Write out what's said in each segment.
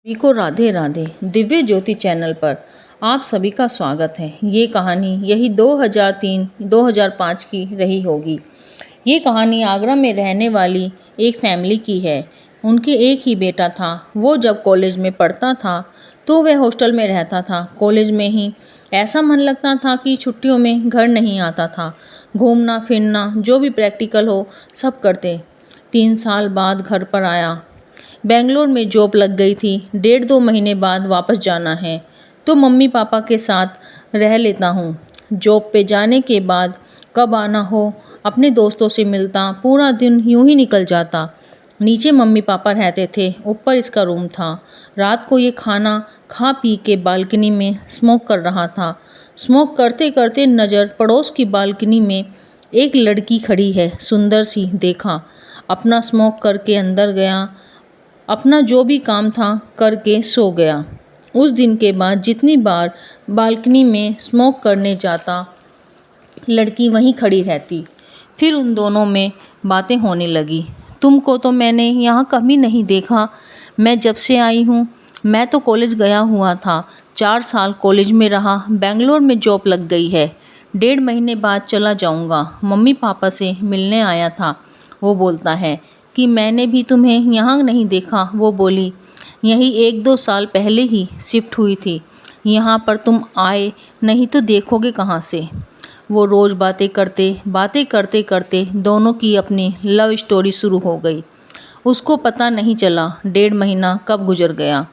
सभी को राधे राधे। दिव्य ज्योति चैनल पर आप सभी का स्वागत है। ये कहानी यही 2003-2005 की रही होगी। ये कहानी आगरा में रहने वाली एक फैमिली की है। उनके एक ही बेटा था। वो जब कॉलेज में पढ़ता था तो वह हॉस्टल में रहता था। कॉलेज में ही ऐसा मन लगता था कि छुट्टियों में घर नहीं आता था। घूमना फिरना जो भी प्रैक्टिकल हो सब करते। 3 साल बाद घर पर आया। बेंगलोर में जॉब लग गई थी। 1.5-2 महीने बाद वापस जाना है तो मम्मी पापा के साथ रह लेता हूँ। जॉब पे जाने के बाद कब आना हो अपने दोस्तों से मिलता, पूरा दिन यूं ही निकल जाता। नीचे मम्मी पापा रहते थे, ऊपर इसका रूम था। रात को ये खाना खा पी के बालकनी में स्मोक कर रहा था। स्मोक करते करते नज़र पड़ोस की बालकनी में एक लड़की खड़ी है, सुंदर सी। देखा, अपना स्मोक करके अंदर गया, अपना जो भी काम था करके सो गया। उस दिन के बाद जितनी बार बालकनी में स्मोक करने जाता, लड़की वहीं खड़ी रहती। फिर उन दोनों में बातें होने लगी। तुमको तो मैंने यहाँ कभी नहीं देखा। मैं जब से आई हूँ, मैं तो कॉलेज गया हुआ था। 4 साल कॉलेज में रहा। बेंगलोर में जॉब लग गई है। 1.5 महीने बाद चला जाऊँगा। मम्मी पापा से मिलने आया था। वो बोलता है कि मैंने भी तुम्हें यहाँ नहीं देखा। वो बोली, यही 1-2 साल पहले ही शिफ्ट हुई थी। यहाँ पर तुम आए नहीं तो देखोगे कहाँ से। वो रोज़ बातें करते करते दोनों की अपनी लव स्टोरी शुरू हो गई। उसको पता नहीं चला 1.5 महीना कब गुजर गया,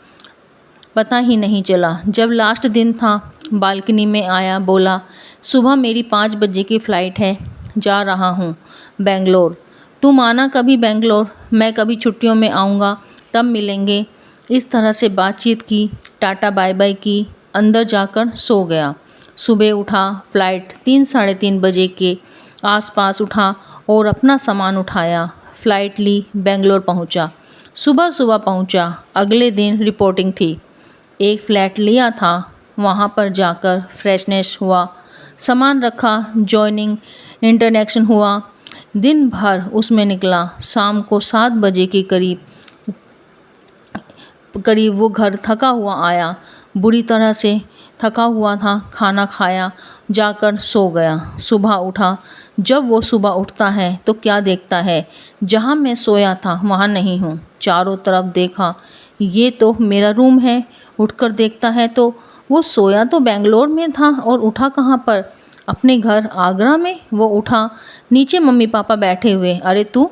पता ही नहीं चला। जब लास्ट दिन था, बालकनी में आया, बोला, सुबह मेरी 5 बजे की फ़्लाइट है, जा रहा हूँ बेंगलोर। तुम आना कभी बेंगलोर, मैं कभी छुट्टियों में आऊँगा, तब मिलेंगे। इस तरह से बातचीत की, टाटा बाय बाय की, अंदर जाकर सो गया। सुबह उठा, फ़्लाइट 3-3:30 बजे के आसपास उठा और अपना सामान उठाया, फ़्लाइट ली, बेंगलोर पहुँचा। सुबह सुबह पहुँचा। अगले दिन रिपोर्टिंग थी। एक फ़्लैट लिया था, वहाँ पर जाकर फ्रेशनेस हुआ, सामान रखा, जॉइनिंग इंटरेक्शन हुआ। दिन भर उसमें निकला। शाम को 7 बजे के करीब वो घर थका हुआ आया। बुरी तरह से थका हुआ था। खाना खाया, जाकर सो गया। सुबह उठा। जब वो सुबह उठता है तो क्या देखता है, जहाँ मैं सोया था वहाँ नहीं हूँ। चारों तरफ देखा, ये तो मेरा रूम है। उठकर देखता है तो वो सोया तो बेंगलोर में था और उठा कहाँ पर, अपने घर आगरा में। वो उठा, नीचे मम्मी पापा बैठे हुए। अरे तू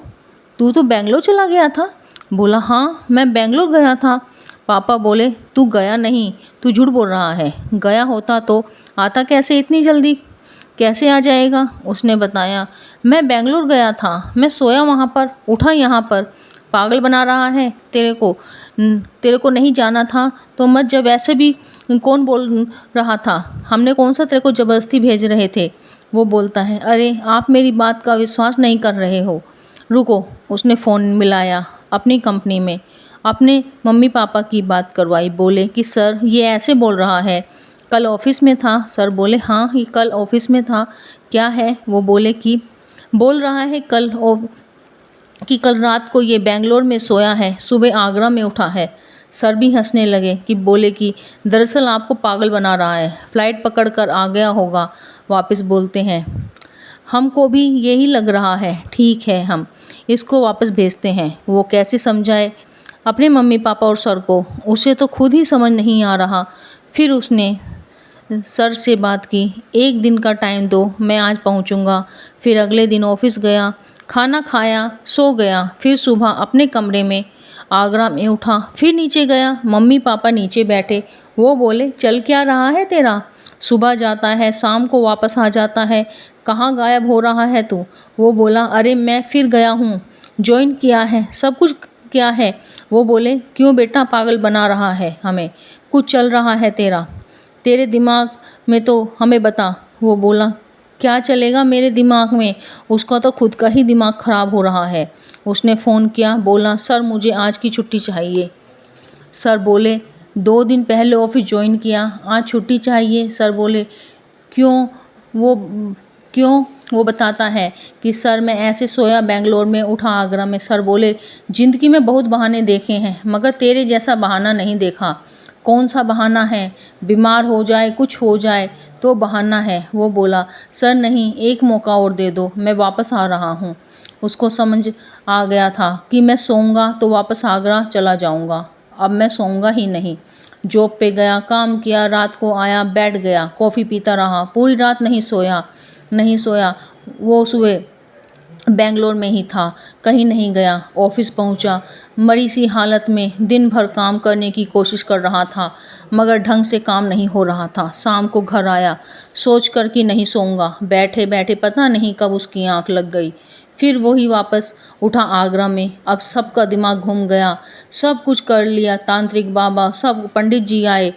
तू तो बेंगलोर चला गया था। बोला, हाँ मैं बेंगलोर गया था। पापा बोले, तू गया नहीं, तू झूठ बोल रहा है। गया होता तो आता कैसे इतनी जल्दी, कैसे आ जाएगा। उसने बताया, मैं बेंगलोर गया था, मैं सोया वहाँ पर, उठा यहाँ पर। पागल बना रहा है तेरे को नहीं जाना था तो मत। जब ऐसे भी कौन बोल रहा था, हमने कौन सा तेरे को ज़बरदस्ती भेज रहे थे। वो बोलता है, अरे आप मेरी बात का विश्वास नहीं कर रहे हो, रुको। उसने फ़ोन मिलाया अपनी कंपनी में, अपने मम्मी पापा की बात करवाई। बोले कि सर ये ऐसे बोल रहा है, कल ऑफ़िस में था। सर बोले, हाँ ये कल ऑफ़िस में था, क्या है। वो बोले कि बोल रहा है कि कल रात को ये बेंगलोर में सोया है, सुबह आगरा में उठा है। सर भी हंसने लगे कि बोले कि दरअसल आपको पागल बना रहा है, फ़्लाइट पकड़ कर आ गया होगा वापस। बोलते हैं, हमको भी यही लग रहा है, ठीक है हम इसको वापस भेजते हैं। वो कैसे समझाए अपने मम्मी पापा और सर को, उसे तो खुद ही समझ नहीं आ रहा। फिर उसने सर से बात की, 1 दिन का टाइम दो, मैं आज पहुंचूंगा। फिर अगले दिन ऑफिस गया, खाना खाया, सो गया। फिर सुबह अपने कमरे में आगरा में उठा, फिर नीचे गया। मम्मी पापा नीचे बैठे। वो बोले, चल क्या रहा है तेरा, सुबह जाता है शाम को वापस आ जाता है, कहाँ गायब हो रहा है तू। वो बोला, अरे मैं फिर गया हूँ, ज्वाइन किया है, सब कुछ किया है। वो बोले, क्यों बेटा पागल बना रहा है हमें, कुछ चल रहा है तेरे दिमाग में तो हमें बता। वो बोला, क्या चलेगा मेरे दिमाग में, उसका तो खुद का ही दिमाग ख़राब हो रहा है। उसने फ़ोन किया, बोला, सर मुझे आज की छुट्टी चाहिए। सर बोले, 2 दिन पहले ऑफिस ज्वाइन किया, आज छुट्टी चाहिए। सर बोले, क्यों? वो क्यों? वो बताता है कि सर मैं ऐसे सोया बेंगलोर में, उठा आगरा में। सर बोले ज़िंदगी में बहुत बहाने देखे हैं मगर तेरे जैसा बहाना नहीं देखा। कौन सा बहाना है? बीमार हो जाए, कुछ हो जाए तो बहाना है। वो बोला सर नहीं, एक मौका और दे दो, मैं वापस आ रहा हूँ। उसको समझ आ गया था कि मैं सोऊंगा तो वापस आगरा चला जाऊंगा। अब मैं सोऊंगा ही नहीं। जॉब पे गया, काम किया, रात को आया, बैठ गया, कॉफ़ी पीता रहा, पूरी रात नहीं सोया। वो सुबह बेंगलोर में ही था, कहीं नहीं गया। ऑफिस पहुंचा, मरी सी हालत में दिन भर काम करने की कोशिश कर रहा था मगर ढंग से काम नहीं हो रहा था। शाम को घर आया, सोच कर कि नहीं सोऊंगा। बैठे बैठे पता नहीं कब उसकी आंख लग गई। फिर वही वापस उठा आगरा में। अब सबका दिमाग घूम गया, सब कुछ कर लिया, तांत्रिक बाबा सब, पंडित जी आए,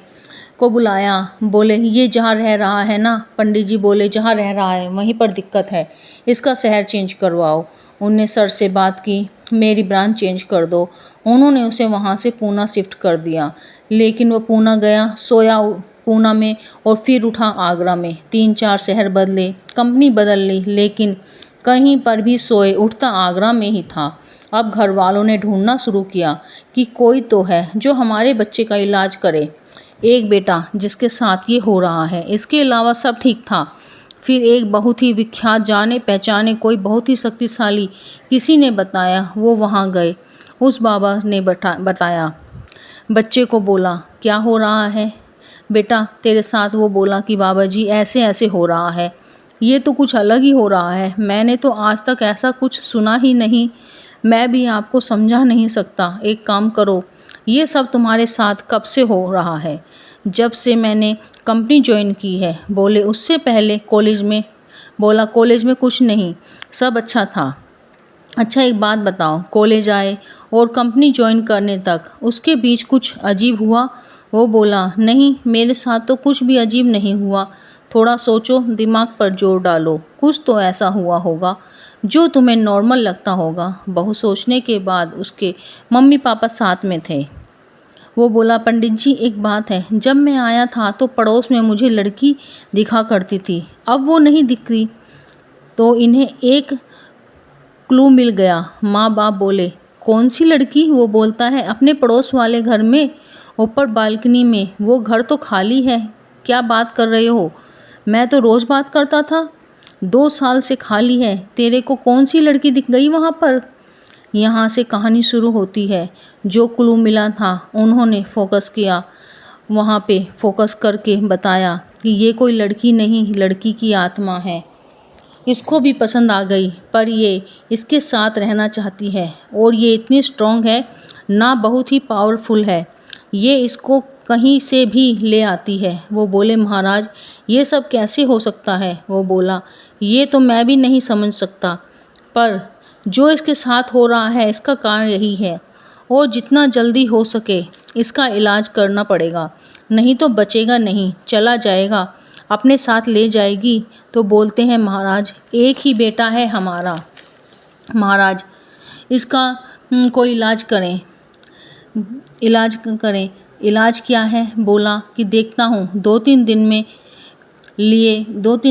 को बुलाया। बोले ये जहाँ रह रहा है ना, पंडित जी बोले जहाँ रह रहा है वहीं पर दिक्कत है, इसका शहर चेंज करवाओ। उनने सर से बात की, मेरी ब्रांच चेंज कर दो। उन्होंने उसे वहाँ से पूना शिफ्ट कर दिया। लेकिन वो पूना गया, सोया पूना में और फिर उठा आगरा में। 3-4 शहर बदले, कंपनी बदल ली, लेकिन कहीं पर भी सोए उठता आगरा में ही था। अब घर वालों ने ढूंढना शुरू किया कि कोई तो है जो हमारे बच्चे का इलाज करे। एक बेटा जिसके साथ ये हो रहा है, इसके अलावा सब ठीक था। फिर एक बहुत ही विख्यात, जाने पहचाने कोई बहुत ही शक्तिशाली किसी ने बताया। वो वहाँ गए। उस बाबा ने बताया, बच्चे को बोला क्या हो रहा है बेटा तेरे साथ? वो बोला कि बाबा जी ऐसे ऐसे हो रहा है, ये तो कुछ अलग ही हो रहा है, मैंने तो आज तक ऐसा कुछ सुना ही नहीं, मैं भी आपको समझा नहीं सकता। एक काम करो, ये सब तुम्हारे साथ कब से हो रहा है? जब से मैंने कंपनी ज्वाइन की है। बोले उससे पहले कॉलेज में? बोला कॉलेज में कुछ नहीं, सब अच्छा था। अच्छा एक बात बताओ, कॉलेज आए और कंपनी ज्वाइन करने तक उसके बीच कुछ अजीब हुआ? वो बोला नहीं, मेरे साथ तो कुछ भी अजीब नहीं हुआ। थोड़ा सोचो, दिमाग पर जोर डालो, कुछ तो ऐसा हुआ होगा जो तुम्हें नॉर्मल लगता होगा। बहुत सोचने के बाद उसके मम्मी पापा साथ में थे। वो बोला पंडित जी एक बात है, जब मैं आया था तो पड़ोस में मुझे लड़की दिखा करती थी, अब वो नहीं दिखती। तो इन्हें एक क्लू मिल गया। माँ बाप बोले कौन सी लड़की? वो बोलता है अपने पड़ोस वाले घर में, ऊपर बालकनी में, वो घर तो खाली है। क्या बात कर रहे हो? मैं तो रोज़ बात करता था, 2 साल से खाली है। तेरे को कौन सी लड़की दिख गई वहाँ पर? यहाँ से कहानी शुरू होती है। जो क्लू मिला था उन्होंने फोकस किया, वहाँ पे फोकस करके बताया कि ये कोई लड़की नहीं, लड़की की आत्मा है। इसको भी पसंद आ गई पर ये इसके साथ रहना चाहती है और ये इतनी स्ट्रॉन्ग है ना, बहुत ही पावरफुल है, ये इसको कहीं से भी ले आती है। वो बोले महाराज ये सब कैसे हो सकता है? वो बोला ये तो मैं भी नहीं समझ सकता, पर जो इसके साथ हो रहा है इसका कारण यही है और जितना जल्दी हो सके इसका इलाज करना पड़ेगा, नहीं तो बचेगा नहीं, चला जाएगा, अपने साथ ले जाएगी। तो बोलते हैं महाराज एक ही बेटा है हमारा, महाराज इसका कोई इलाज करें। इलाज क्या है? बोला कि देखता हूँ, 2-3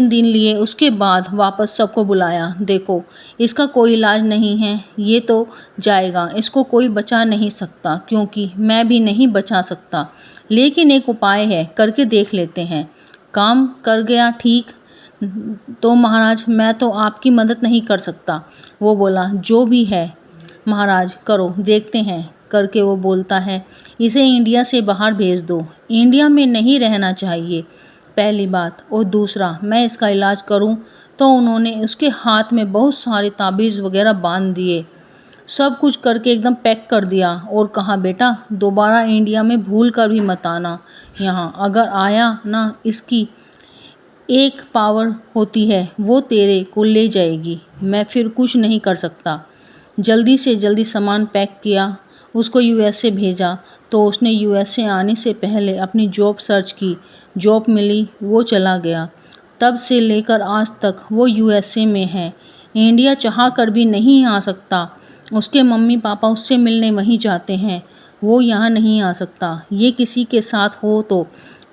दिन लिए उसके बाद वापस सबको बुलाया। देखो इसका कोई इलाज नहीं है, ये तो जाएगा, इसको कोई बचा नहीं सकता क्योंकि मैं भी नहीं बचा सकता, लेकिन एक उपाय है, करके देख लेते हैं। काम कर गया ठीक तो महाराज मैं तो आपकी मदद नहीं कर सकता। वो बोला जो भी है महाराज करो, देखते हैं करके। वो बोलता है इसे इंडिया से बाहर भेज दो, इंडिया में नहीं रहना चाहिए, पहली बात, और दूसरा मैं इसका इलाज करूं। तो उन्होंने उसके हाथ में बहुत सारे ताबीज़ वगैरह बांध दिए, सब कुछ करके एकदम पैक कर दिया और कहा बेटा दोबारा इंडिया में भूल कर भी मत आना, यहाँ अगर आया ना, इसकी एक पावर होती है वो तेरे को ले जाएगी, मैं फिर कुछ नहीं कर सकता। जल्दी से जल्दी सामान पैक किया, उसको यूएसए भेजा। तो उसने यूएसए आने से पहले अपनी जॉब सर्च की, जॉब मिली, वो चला गया। तब से लेकर आज तक वो यूएसए में है, इंडिया चाह कर भी नहीं आ सकता। उसके मम्मी पापा उससे मिलने वहीं जाते हैं, वो यहाँ नहीं आ सकता। ये किसी के साथ हो तो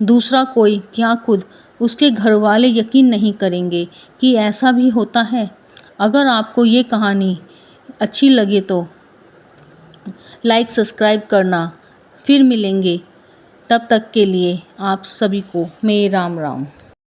दूसरा कोई क्या खुद उसके घर वाले यकीन नहीं करेंगे कि ऐसा भी होता है। अगर आपको ये कहानी अच्छी लगे तो लाइक सब्सक्राइब करना। फिर मिलेंगे, तब तक के लिए आप सभी को मेरे राम राम।